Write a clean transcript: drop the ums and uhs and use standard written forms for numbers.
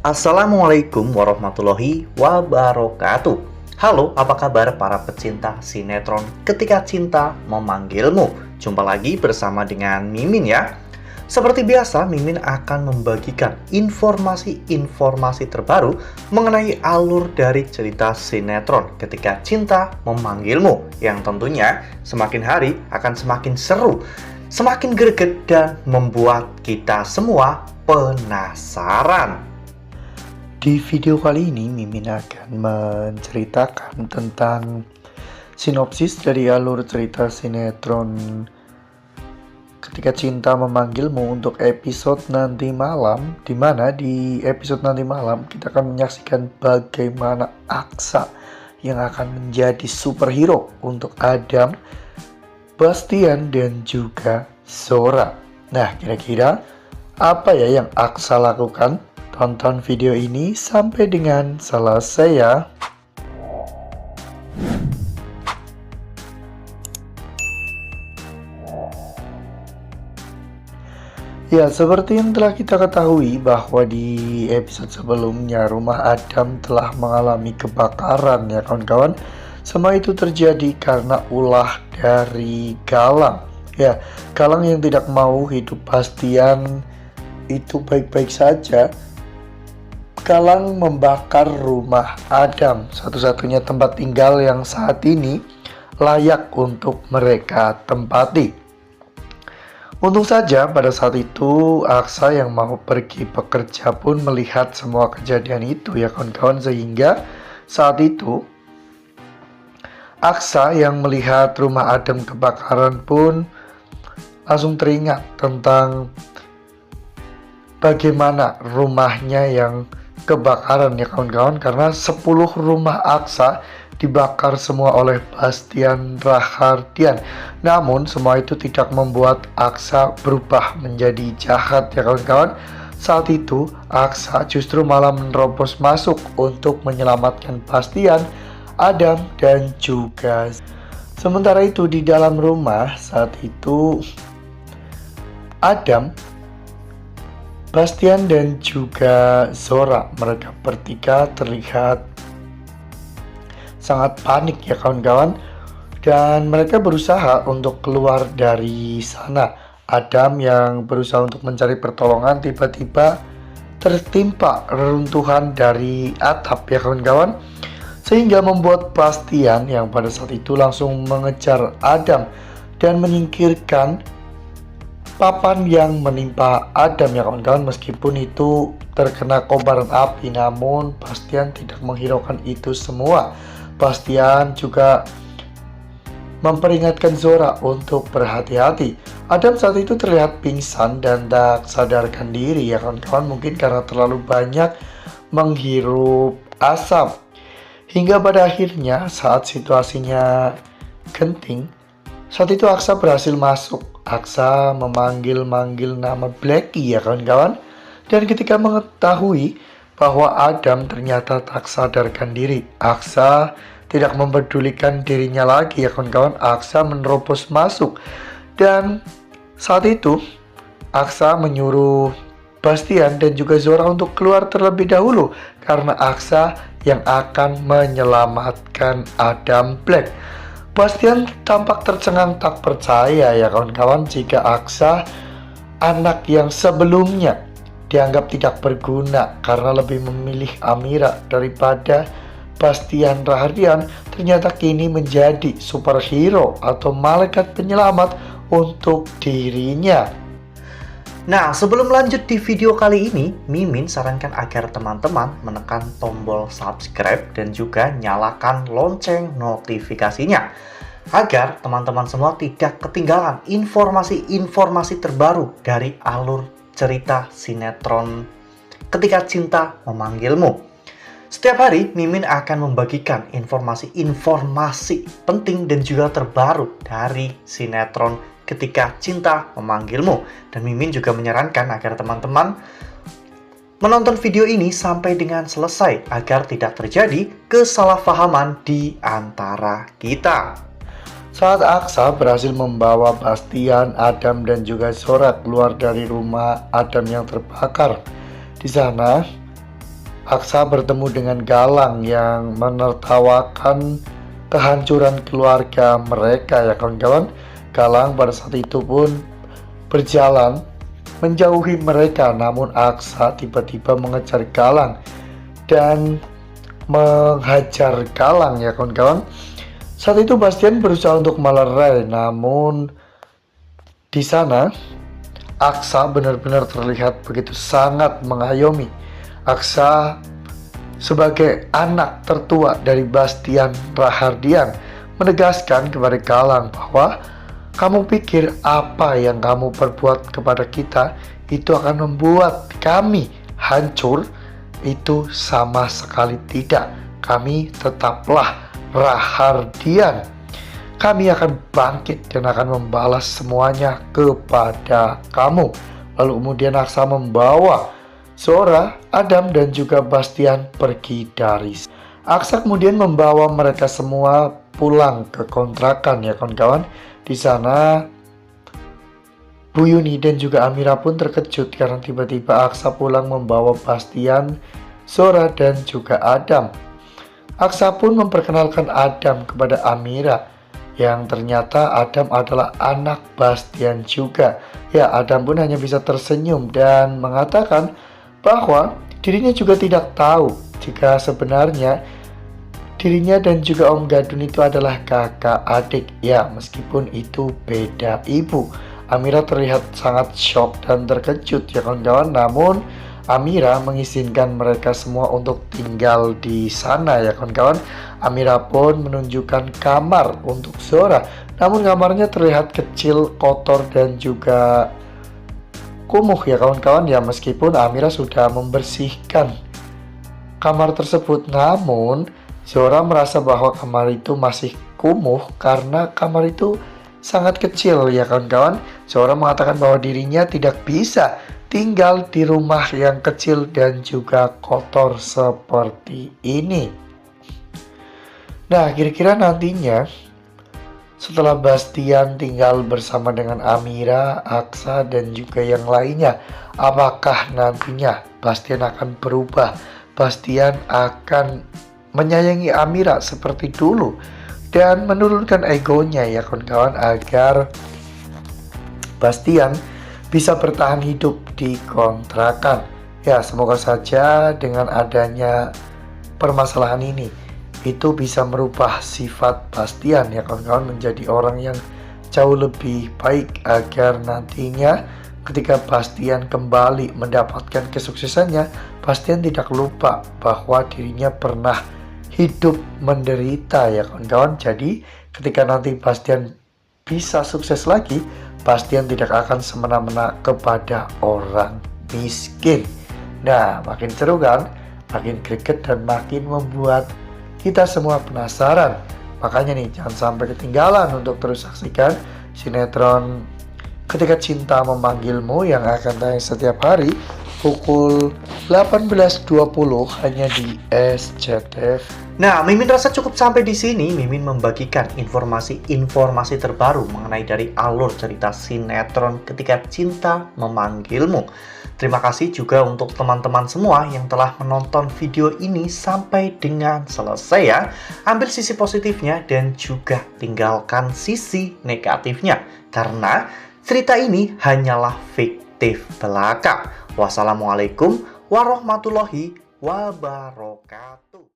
Assalamualaikum warahmatullahi wabarakatuh. Halo, apa kabar para pecinta sinetron Ketika Cinta Memanggilmu? Jumpa lagi bersama dengan Mimin ya. Seperti biasa, Mimin akan membagikan informasi-informasi terbaru mengenai alur dari cerita sinetron Ketika Cinta Memanggilmu, yang tentunya semakin hari akan semakin seru, semakin greget, dan membuat kita semua penasaran. Di video kali ini, Mimin akan menceritakan tentang sinopsis dari alur cerita sinetron Ketika Cinta Memanggilmu untuk episode nanti malam, di mana di episode nanti malam kita akan menyaksikan bagaimana Aksa yang akan menjadi superhero untuk Adam, Bastian, dan juga Zora. Nah, kira-kira apa ya yang Aksa lakukan? Tonton video ini sampai dengan selesai ya. Ya, seperti yang telah kita ketahui bahwa di episode sebelumnya rumah Adam telah mengalami kebakaran ya kawan-kawan. Semua itu terjadi karena ulah dari Galang. Ya, Galang yang tidak mau hidup Bastian itu baik-baik saja. Galang membakar rumah Adam, satu-satunya tempat tinggal yang saat ini layak untuk mereka tempati. Untung saja pada saat itu Aksa yang mau pergi bekerja pun melihat semua kejadian itu ya kawan-kawan, sehingga saat itu Aksa yang melihat rumah Adam kebakaran pun langsung teringat tentang bagaimana rumahnya yang kebakaran ya kawan-kawan, karena 10 rumah Aksa dibakar semua oleh Bastian Rahardian. Namun semua itu tidak membuat Aksa berubah menjadi jahat ya kawan-kawan. Saat itu Aksa justru malah menerobos masuk untuk menyelamatkan Bastian, Adam, dan juga sementara itu di dalam rumah saat itu Adam, Bastian, dan juga Zora, mereka bertiga terlihat sangat panik ya kawan-kawan, dan mereka berusaha untuk keluar dari sana. Adam yang berusaha untuk mencari pertolongan tiba-tiba tertimpa reruntuhan dari atap ya kawan-kawan, sehingga membuat Bastian yang pada saat itu langsung mengejar Adam dan menyingkirkan papan yang menimpa Adam ya kawan-kawan. Meskipun itu terkena kobaran api, namun Bastian tidak menghiraukan itu semua. Bastian juga memperingatkan Zora untuk berhati-hati. Adam saat itu terlihat pingsan dan tak sadarkan diri ya kawan-kawan, mungkin karena terlalu banyak menghirup asap. Hingga pada akhirnya saat situasinya genting, saat itu Aksa berhasil masuk. Aksa memanggil-manggil nama Blackie ya kawan-kawan. Dan ketika mengetahui bahwa Adam ternyata tak sadarkan diri, Aksa tidak mempedulikan dirinya lagi ya kawan-kawan. Aksa menerobos masuk. Dan saat itu Aksa menyuruh Bastian dan juga Zora untuk keluar terlebih dahulu, karena Aksa yang akan menyelamatkan Adam Black. Bastian tampak tercengang tak percaya ya kawan-kawan, jika Aksa, anak yang sebelumnya dianggap tidak berguna karena lebih memilih Amira daripada Bastian Rahardian, ternyata kini menjadi superhero atau malaikat penyelamat untuk dirinya. Nah, sebelum lanjut di video kali ini, Mimin sarankan agar teman-teman menekan tombol subscribe dan juga nyalakan lonceng notifikasinya, agar teman-teman semua tidak ketinggalan informasi-informasi terbaru dari alur cerita sinetron Ketika Cinta Memanggilmu. Setiap hari, Mimin akan membagikan informasi-informasi penting dan juga terbaru dari sinetron Ketika Cinta Memanggilmu. Dan Mimin juga menyarankan agar teman-teman menonton video ini sampai dengan selesai agar tidak terjadi kesalahpahaman di antara kita. Saat Aksa berhasil membawa Bastian, Adam, dan juga Zora keluar dari rumah Adam yang terbakar, di sana Aksa bertemu dengan Galang yang menertawakan kehancuran keluarga mereka ya kawan-kawan. Galang pada saat itu pun berjalan menjauhi mereka, namun Aksa tiba-tiba mengejar Galang dan menghajar Galang ya kawan-kawan. Saat itu Bastian berusaha untuk melerai, namun di sana Aksa benar-benar terlihat begitu sangat mengayomi. Aksa sebagai anak tertua dari Bastian Rahardian menegaskan kepada Galang bahwa kamu pikir apa yang kamu perbuat kepada kita itu akan membuat kami hancur? Itu sama sekali tidak. Kami tetaplah Rahardian. Kami akan bangkit dan akan membalas semuanya kepada kamu. Lalu kemudian Aksa membawa Zora, Adam dan juga Bastian pergi dari. Aksa kemudian membawa mereka semua pulang ke kontrakan ya kawan-kawan. Di sana Bu Yuni dan juga Amira pun terkejut karena tiba-tiba Aksa pulang membawa Bastian, Zora dan juga Adam. Aksa pun memperkenalkan Adam kepada Amira, yang ternyata Adam adalah anak Bastian juga. Ya, Adam pun hanya bisa tersenyum dan mengatakan bahwa dirinya juga tidak tahu jika sebenarnya dirinya dan juga Om Gadun itu adalah kakak adik. Ya, meskipun itu beda ibu. Amira terlihat sangat shock dan terkejut ya kawan-kawan. Namun Amira mengizinkan mereka semua untuk tinggal di sana ya kawan-kawan. Amira pun menunjukkan kamar untuk Zora. Namun kamarnya terlihat kecil, kotor dan juga kumuh ya kawan-kawan. Ya, meskipun Amira sudah membersihkan kamar tersebut, namun Zora merasa bahwa kamar itu masih kumuh karena kamar itu sangat kecil ya kawan-kawan. Zora mengatakan bahwa dirinya tidak bisa tinggal di rumah yang kecil dan juga kotor seperti ini. Nah, kira-kira nantinya setelah Bastian tinggal bersama dengan Amira, Aksa dan juga yang lainnya, apakah nantinya Bastian akan berubah? Bastian akan menyayangi Amira seperti dulu dan menurunkan egonya ya kawan-kawan, agar Bastian bisa bertahan hidup di kontrakan. Ya, semoga saja dengan adanya permasalahan ini itu bisa merubah sifat Bastian ya kawan-kawan menjadi orang yang jauh lebih baik, agar nantinya ketika Bastian kembali mendapatkan kesuksesannya, Bastian tidak lupa bahwa dirinya pernah hidup menderita ya kawan-kawan. Jadi ketika nanti Bastian bisa sukses lagi, Bastian tidak akan semena-mena kepada orang miskin. Nah, makin seru kan? Makin greget dan makin membuat kita semua penasaran. Makanya nih, jangan sampai ketinggalan untuk terus saksikan sinetron Ketika Cinta Memanggilmu yang akan tayang setiap hari pukul 18.20 hanya di SCTV. Nah, Mimin rasa cukup sampai di sini. Mimin membagikan informasi terbaru mengenai dari alur cerita sinetron Ketika Cinta Memanggilmu. Terima kasih juga untuk teman-teman semua yang telah menonton video ini sampai dengan selesai ya. Ambil sisi positifnya dan juga tinggalkan sisi negatifnya, karena cerita ini hanyalah fiktif belaka. Wassalamualaikum warahmatullahi wabarakatuh.